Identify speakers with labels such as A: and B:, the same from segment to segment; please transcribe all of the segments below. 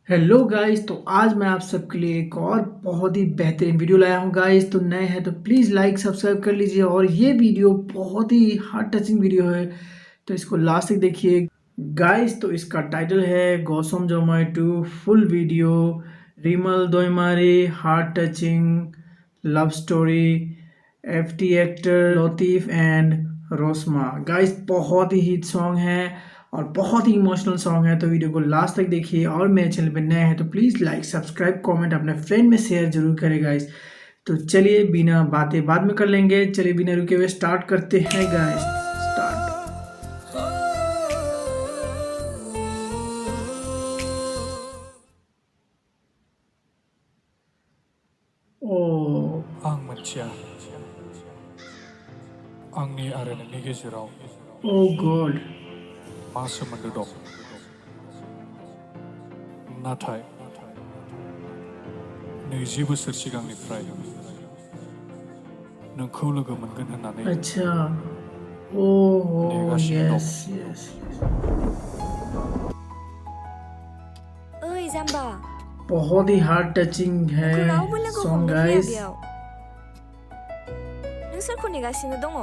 A: Hello guys, तो आज मैं आप सबके लिए एक और बहुत ही बेहतरीन वीडियो लाया हूँ गाइस। तो नए हैं तो प्लीज़ लाइक सब्सक्राइब कर लीजिए और ये वीडियो बहुत ही हार्ट टचिंग वीडियो है, तो इसको लास्ट तक देखिए गाइस। तो इसका टाइटल है गौसम जमाई 2 full video, Rimal Daimary heart touching love story, ft.Actor Lotif and Roshma. Guys बहुत ही हिट सॉन्ग है और बहुत ही इमोशनल सॉन्ग है, तो वीडियो को लास्ट तक देखिए। और मेरे चैनल पे नए हैं तो प्लीज़ लाइक सब्सक्राइब कमेंट अपने फ्रेंड में शेयर जरूर करें गाइस। तो चलिए बिना बातें बाद में कर लेंगे, चलिए बिना रुके हुए स्टार्ट करते हैं गाइस। स्टार्ट। ओ
B: आं मोनथिया आंनि आरो नोंनि गेजेराव
A: ओ गॉड
B: मा सोमोन्दो दं, नाथाय 20 बोसोर सिगांनिफ्राय नोंखौ लोगो मोनगोन होननानै
A: अच्छा ओ यस यस
C: ओइ जाम्बा,
A: बहुत ही हार्ट टचिंग है
C: नोंखौ रावबो लोगो
A: सॉन्ग
C: हमनो फैया
A: गाइस।
C: बेयाव। नों सोरखौ नेगासिनो दङ?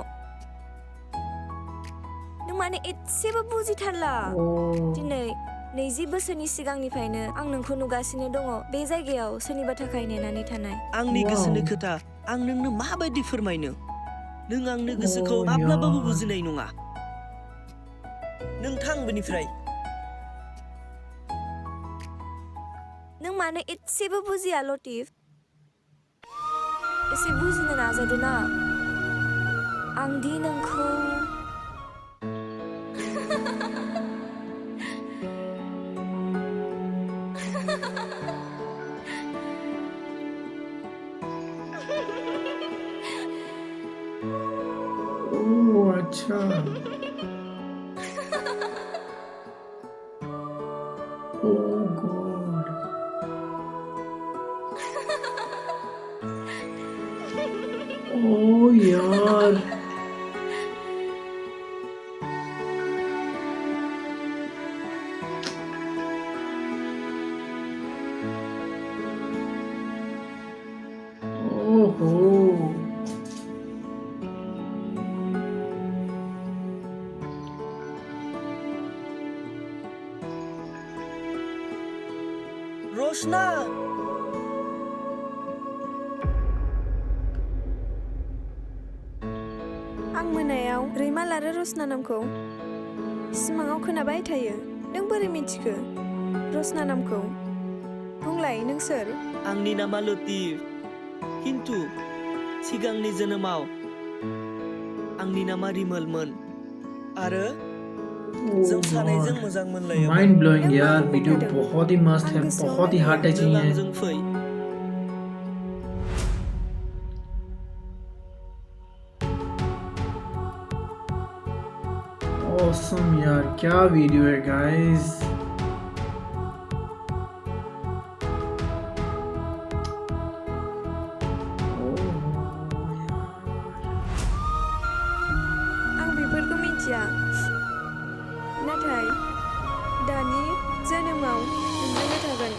C: नों माने एसेबो बुजिथारला। दिनै 20 बोसोरनि सिगांनिफ्रायनो आं नोंखौ नुगासिनो दङ बे जायगायाव सोरनिबा थाखाय नेनानै थानाय।
D: आंनि गोसोनि खोथा आं नोंनो माबायदि फोरमायनो? नों आंनि गोसोखौ माब्लाबाबो बुजिनाय नङा। नों थां बेनिफ्राय।
C: नों मानो एसेबो बुजिया लतिफ? एसे बुजिनो नाजादो ना। आं दि नोंखौ
A: ओ अच्छा ओ गॉड ओ यार ओहो
D: रोशना,
C: आं मोनायाव रैमाल आरो रशना नामखौ सिमाङाव खोनाबाय थायो। नों बोरै मिथिखो रशना नामखौ? बुंलाय नों सोर?
D: आंनि नामा लतिफ, किन्तु सिगांनि जोनोमाव आंनि नामा रिमलमोन आरो जों सानैजों मोजां मोनलायोमोन।
A: माइंड ब्लोइंग
C: नों
A: यार,
C: माखौ
A: वीडियो
C: खोन्थादों?
A: बहुत ही मस्त
C: आं
A: है,
C: गोसोआवनो
A: बहुत ही हार्ट
C: गैया।
A: टचिंग
D: नों
A: है।
D: आंजों फै।
A: ऑसम यार, क्या वीडियो है गाइस।
C: आं बेफोरखौ मिथिया, नाथाय दानि जोनोमाव नोंजोंनो थागोन।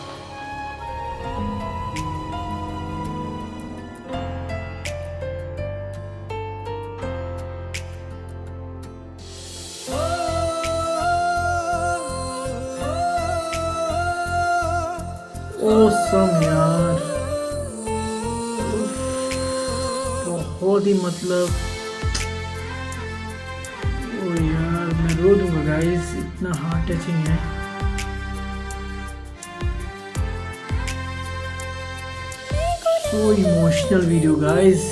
A: ऑसम यार, बहुत ही मतलब ओ यार मैं रो दूंगा गाइस, इतना हार्ट टचिंग है। So emotional video guys.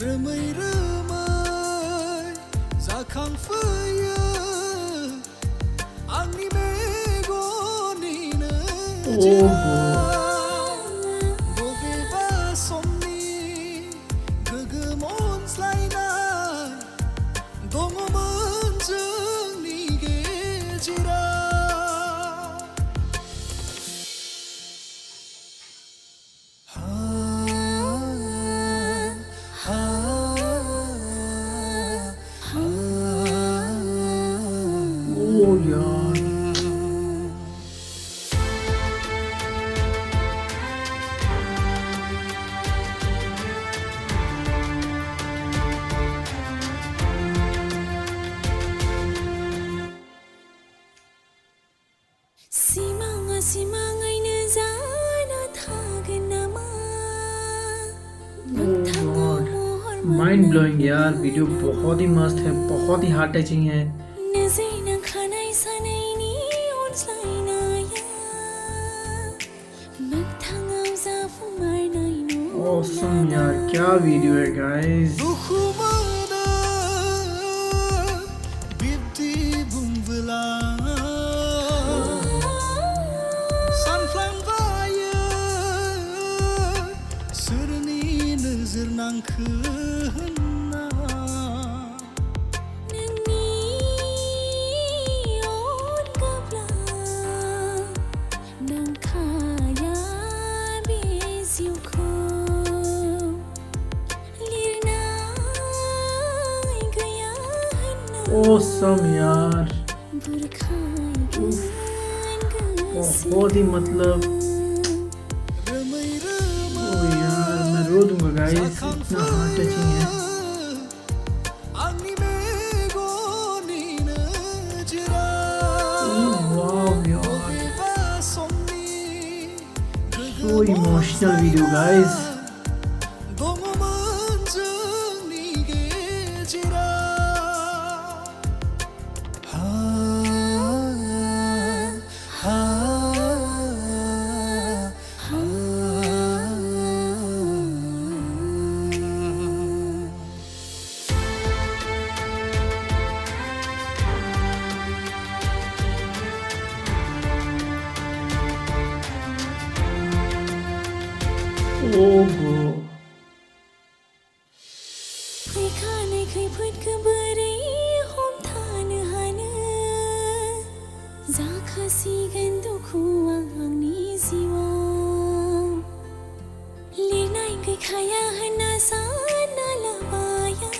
E: रोमै रोमै जाखांफैयो आंनि मेगननि नोजोराव बबेबा समनि गोगोम अनज्लायनाय दङमोन जों
A: यार
F: सिमाङैनो जाना थागोन नामा
A: माइंड ब्लोइंग यार वीडियो बहुत ही मस्त है बहुत ही हार्ट टचिंग है
F: खानाय सानायनि अनज्लायनाया मोगथाङाव जाफुंमारनाय
A: ऑसम यार क्या वीडियो है गाइस
E: दुखु मोनो बिब्दि बुंबोला सानफ्लांबायो सोरनि नोजोर नांखो होनना
F: नोंनि अनगाब्ला नांखाया बे जिउखौ लिरनाय गैया होनना
A: ऑसम यार
F: बुरखायगोन
A: बहुत ही मतलब
E: रोमै
A: ओ
E: रोमै
A: यार मैं रो दूंगा गाइस इतना हार्ट टचिंग है
E: आंनि मेगननि नोजोरा
A: वाव यार
E: बबेबा समनि
A: सो इमोशनल वीडियो गाइस
E: दङमोन जोंनि गेजेराव
A: ओ ब्रो
F: फैखानाय खैफोदखौ बोरै हमथानो हानो जाखासिगोन दुखुआ आंनि जिउआव लिरनाय गैखाया होनना सानना लाबाया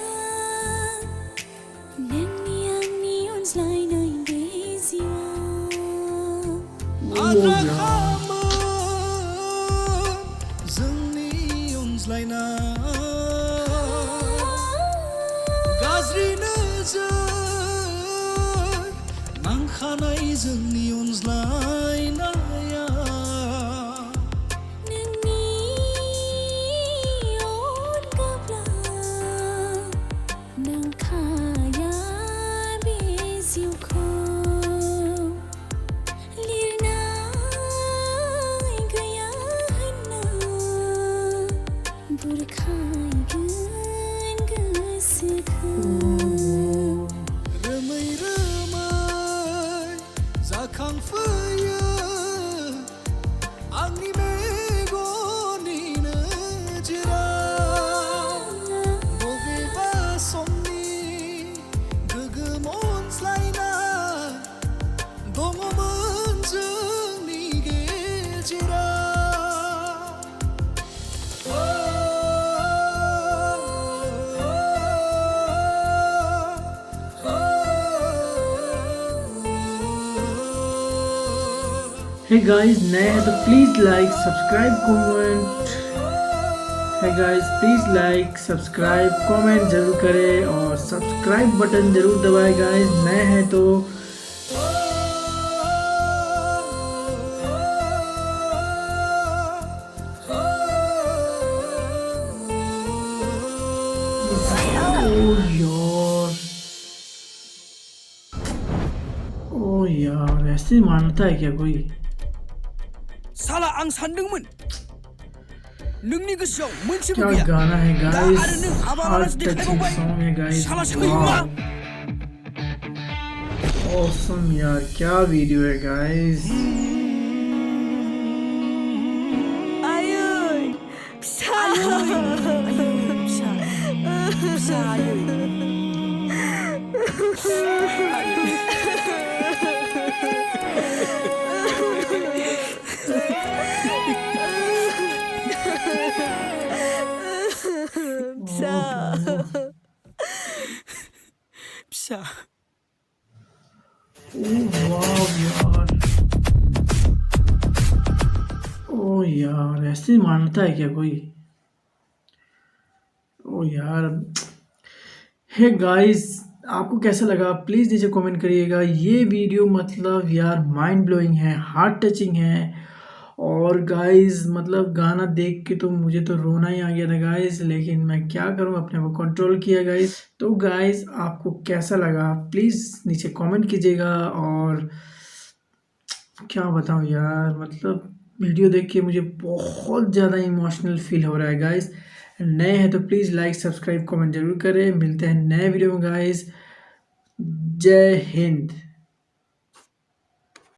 F: नोंनि आंनि अनज्लायनाय बे जिउआव
E: आद्रा खामोन जोंनि अनज्लायनाय गाज्रि नोजोर नांखानाय जोंनि अनज्लायनाया
F: नोंनि अनगाब्ला नांखाया बे जिउखौ लिरनाय गैया होनना बुरखायगोन गोसोखौ
E: रोमै रोमै जाखांफैयो आंनि मेगननि नोजोराव बबेबा समनि गोगोम अनज्लायनाय दङमोन जोंनि गेजेराव
A: हे गाइस नए हैं तो प्लीज लाइक सब्सक्राइब कमेंट है guys please like subscribe comment जरूर करें और सब्सक्राइब बटन जरूर दबाएं गाइस नए हैं तो ओ यार ऐसे मानता है क्या कोई
D: साला आं सानदोंमोन नोंनि गोसोआव मोनसेबो
A: क्या
D: गैया
A: गाना है
D: दा
A: गाइस
D: आरो नों हाबा
A: हार्ट
D: लानासो
A: टचिंग
D: देखायबावबाय
A: सॉन्ग है गाइस
D: साला सैमा
A: ऑसम यार क्या वीडियो है गाइस
C: आयै फिसा
D: फिसा फिसा
C: फिसा
D: फिसा
A: वाह यार, ओ यार ऐसे ही मानता है क्या कोई? ओ यार, हे गाइस, आपको कैसा लगा प्लीज़ नीचे कमेंट करिएगा। ये वीडियो मतलब यार माइंड ब्लोइंग है, हार्ट टचिंग है। और गाइस मतलब गाना देख के तो मुझे तो रोना ही आ गया था गाइस, लेकिन मैं क्या करूं, अपने को कंट्रोल किया गाइस। तो गाइस आपको कैसा लगा प्लीज़ नीचे कमेंट कीजिएगा। और क्या बताऊं यार, मतलब वीडियो देख के मुझे बहुत ज़्यादा इमोशनल फील हो रहा है गाइस। नए हैं तो प्लीज़ लाइक सब्सक्राइब कमेंट जरूर करें। मिलते हैं नए वीडियो में गाइस। जय हिंद।